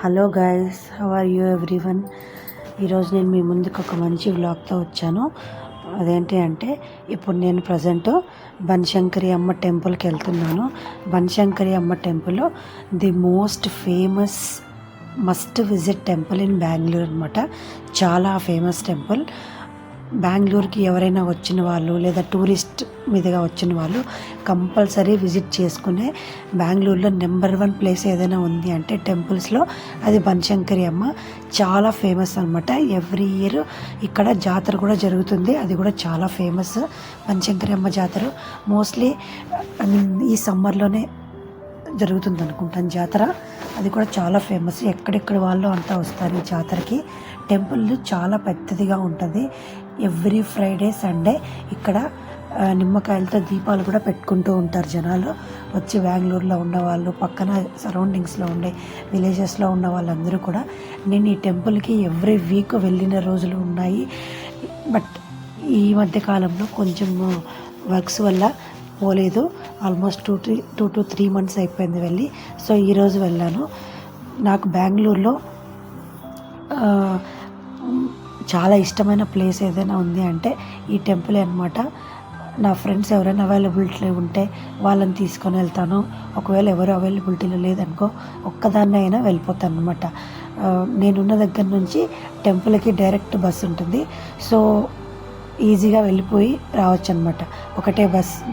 Hello guys, how are you everyone. ఈరోజు నేను మీ ముందుకు ఒక మంచి వ్లాగ్తో వచ్చాను. అదేంటి అంటే ఇప్పుడు నేను ప్రజెంట్ బనశంకరి అమ్మ టెంపుల్కి వెళ్తున్నాను. బనశంకరి అమ్మ temple the most famous must visit temple in Bengaluru అనమాట. చాలా ఫేమస్ టెంపుల్. బెంగళూరుకి ఎవరైనా వచ్చిన వాళ్ళు లేదా టూరిస్ట్ మీదుగా వచ్చిన వాళ్ళు కంపల్సరీ విజిట్ చేసుకునే బెంగళూరులో నెంబర్ 1 ప్లేస్ ఏదైనా ఉంది అంటే టెంపుల్స్లో అది బనశంకరి అమ్మ. చాలా ఫేమస్ అనమాట. ఎవ్రీ ఇయర్ ఇక్కడ జాతర కూడా జరుగుతుంది. అది కూడా చాలా ఫేమస్ బనశంకరి అమ్మ జాతర. మోస్ట్లీ ఈ సమ్మర్లోనే జరుగుతుంది అనుకుంటాను జాతర. అది కూడా చాలా ఫేమస్. ఎక్కడెక్కడ వాళ్ళు అంతా వస్తారు ఈ జాతరకి. టెంపుల్ చాలా పెద్దదిగా ఉంటుంది. ఎవ్రీ ఫ్రైడే సండే ఇక్కడ నిమ్మకాయలతో దీపాలు కూడా పెట్టుకుంటూ ఉంటారు జనాలు వచ్చి. బెంగళూరులో ఉన్నవాళ్ళు, పక్కన సరౌండింగ్స్లో ఉండే విలేజెస్లో ఉన్న వాళ్ళందరూ కూడా. నేను ఈ టెంపుల్కి ఎవ్రీ వీక్ వెళ్ళిన రోజులు ఉన్నాయి. బట్ ఈ మధ్యకాలంలో కొంచెం వర్క్స్ వల్ల పోలేదు. ఆల్మోస్ట్ 2 to 3 months అయిపోయింది వెళ్ళి. సో ఈరోజు వెళ్ళాను. నాకు బెంగళూరులో చాలా ఇష్టమైన ప్లేస్ ఏదైనా ఉంది అంటే ఈ టెంపుల్ అనమాట. నా ఫ్రెండ్స్ ఎవరైనా అవైలబిలిటీ ఉంటే వాళ్ళని తీసుకొని వెళ్తాను. ఒకవేళ ఎవరు అవైలబిలిటీలో లేదనుకో ఒక్కదాన్ని అయినా వెళ్ళిపోతాను అనమాట. నేనున్న దగ్గర నుంచి టెంపుల్కి డైరెక్ట్ బస్ ఉంటుంది. సో ఈజీగా వెళ్ళిపోయి రావచ్చు అనమాట. ఒకటే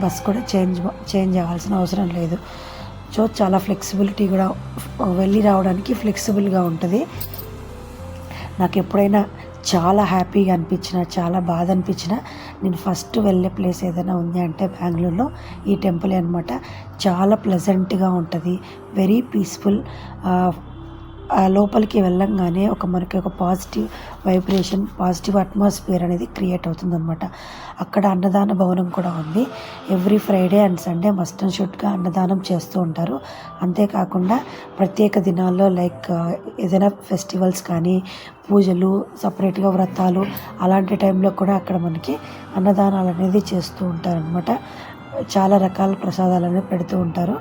బస్ కూడా చేంజ్ అవ్వాల్సిన అవసరం లేదు. సో చాలా ఫ్లెక్సిబిలిటీ కూడా, వెళ్ళి రావడానికి ఫ్లెక్సిబుల్గా ఉంటుంది. నాకు ఎప్పుడైనా చాలా హ్యాపీగా అనిపించిన, చాలా బాధ అనిపించిన, నేను ఫస్ట్ వెళ్ళే ప్లేస్ ఏదైనా ఉంది అంటే బెంగళూరులో ఈ టెంపుల్ అనమాట. చాలా ప్లెజెంట్గా ఉంటుంది, వెరీ పీస్ఫుల్. లోపలికి వెళ్ళంగానే మనకి ఒక పాజిటివ్ వైబ్రేషన్, పాజిటివ్ అట్మాస్ఫియర్ అనేది క్రియేట్ అవుతుందన్నమాట. అక్కడ అన్నదాన భవనం కూడా ఉంది. Every Friday and Sunday must and షుడ్గా అన్నదానం చేస్తూ ఉంటారు. అంతేకాకుండా ప్రత్యేక దినాల్లో లైక్ ఏదైనా ఫెస్టివల్స్ కానీ, పూజలు, సపరేట్గా వ్రతాలు, అలాంటి టైంలో కూడా అక్కడ మనకి అన్నదానాలు అనేది చేస్తూ ఉంటారనమాట. చాలా రకాల ప్రసాదాలు అనేవి పెడుతూ ఉంటారు.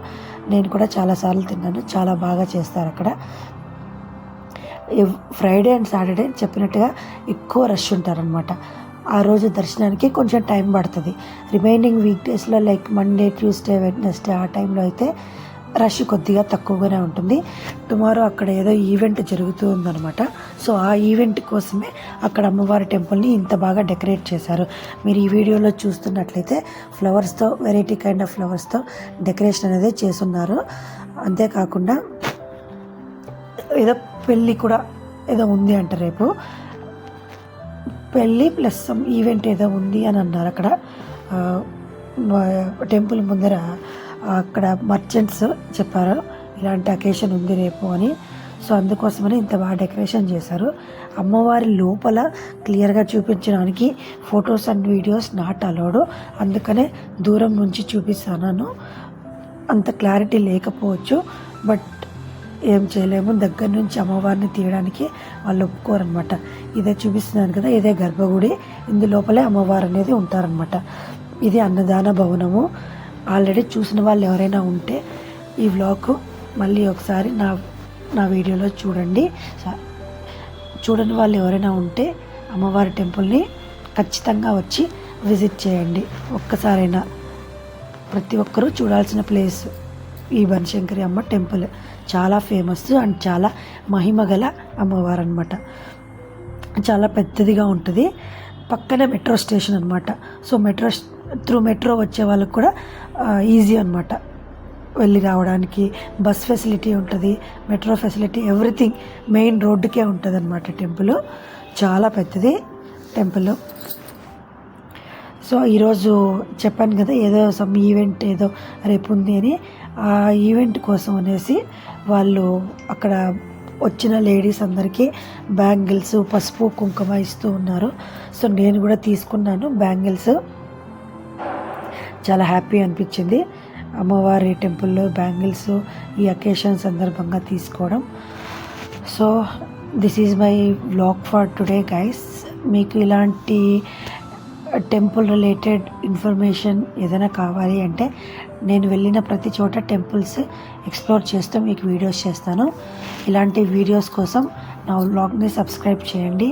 నేను కూడా చాలాసార్లు తిన్నాను. చాలా బాగా చేస్తారు అక్కడ. ఫ్రైడే అండ్ సాటర్డే చెప్పినట్టుగా ఎక్కువ రష్ ఉంటారనమాట. ఆ రోజు దర్శనానికి కొంచెం టైం పడుతుంది. రిమైనింగ్ వీక్ డేస్లో లైక్ మండే, ట్యూస్డే, వెడ్నెస్డే ఆ టైంలో అయితే రష్ కొద్దిగా తక్కువగానే ఉంటుంది. టుమారో అక్కడ ఏదో ఈవెంట్ జరుగుతూ ఉందన్నమాట. సో ఆ ఈవెంట్ కోసమే అక్కడ అమ్మవారి టెంపుల్ని ఇంత బాగా డెకరేట్ చేశారు. మీరు ఈ వీడియోలో చూస్తున్నట్లయితే ఫ్లవర్స్తో, వెరైటీ కైండ్ ఆఫ్ ఫ్లవర్స్తో డెకరేషన్ అనేది చేసున్నారు. అంతేకాకుండా ఏదో పెళ్ళి కూడా ఏదో ఉంది అంట. రేపు పెళ్ళి ప్లస్ ఈవెంట్ ఏదో ఉంది అని అన్నారు అక్కడ టెంపుల్ ముందర. అక్కడ మర్చెంట్స్ చెప్పారు ఇలాంటి అకేషన్ ఉంది రేపు అని. సో అందుకోసమని ఇంత బాగా డెకరేషన్ చేశారు. అమ్మవారి లోపల క్లియర్గా చూపించడానికి photos and videos not allowed. అందుకనే దూరం నుంచి చూపిస్తాను. అంత క్లారిటీ లేకపోవచ్చు, బట్ ఏం చేయలేము. దగ్గర నుంచి అమ్మవారిని తీయడానికి వాళ్ళు ఒప్పుకోరనమాట. ఇదే చూపిస్తున్నాను కదా, ఇదే గర్భగుడి. ఇందులోపలే అమ్మవారు అనేది ఉంటారనమాట. ఇది అన్నదాన భవనము. ఆల్రెడీ చూసిన వాళ్ళు ఎవరైనా ఉంటే ఈ వ్లాగ్ మళ్ళీ ఒకసారి నా వీడియోలో చూడండి. చూడని వాళ్ళు ఎవరైనా ఉంటే అమ్మవారి టెంపుల్ని ఖచ్చితంగా వచ్చి విజిట్ చేయండి. ఒక్కసారైనా. ప్రతి ఒక్కరూ చూడాల్సిన ప్లేస్ ఈ బనశంకరి అమ్మ టెంపుల్. చాలా ఫేమస్ అండ్ చాలా మహిమగల అమ్మవారు అనమాట. చాలా పెద్దదిగా ఉంటుంది. పక్కనే మెట్రో స్టేషన్ అనమాట. సో మెట్రో వచ్చే వాళ్ళకి కూడా ఈజీ అనమాట వెళ్ళి రావడానికి. బస్ ఫెసిలిటీ ఉంటుంది, మెట్రో ఫెసిలిటీ, ఎవ్రీథింగ్ మెయిన్ రోడ్డుకే ఉంటుంది అనమాట టెంపుల్. చాలా పెద్దది టెంపుల్. సో ఈరోజు చెప్పాను కదా ఏదో సమ్ ఈవెంట్ ఏదో రేపు ఉంది అని. ఆ ఈవెంట్ కోసం అనేసి వాళ్ళు అక్కడ వచ్చిన లేడీస్ అందరికీ బ్యాంగిల్స్, పసుపు, కుంకుమ ఇస్తూ ఉన్నారు. సో నేను కూడా తీసుకున్నాను బ్యాంగిల్స్. చాలా హ్యాపీ అనిపించింది అమ్మవారి టెంపుల్లో బ్యాంగిల్స్ ఈ అకేషన్ సందర్భంగా తీసుకోవడం. So this is my vlog for today guys. మీకు ఇలాంటి టెంపుల్ రిలేటెడ్ ఇన్ఫర్మేషన్ ఏదైనా కావాలి అంటే నేను వెళ్ళిన ప్రతి చోట టెంపుల్స్ ఎక్స్ప్లోర్ చేస్తూ మీకు వీడియోస్ చేస్తాను. ఇలాంటి వీడియోస్ కోసం నా వ్లాగ్ని సబ్స్క్రైబ్ చేయండి.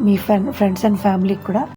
మీ ఫ్రెండ్స్ అండ్ ఫ్యామిలీకి కూడా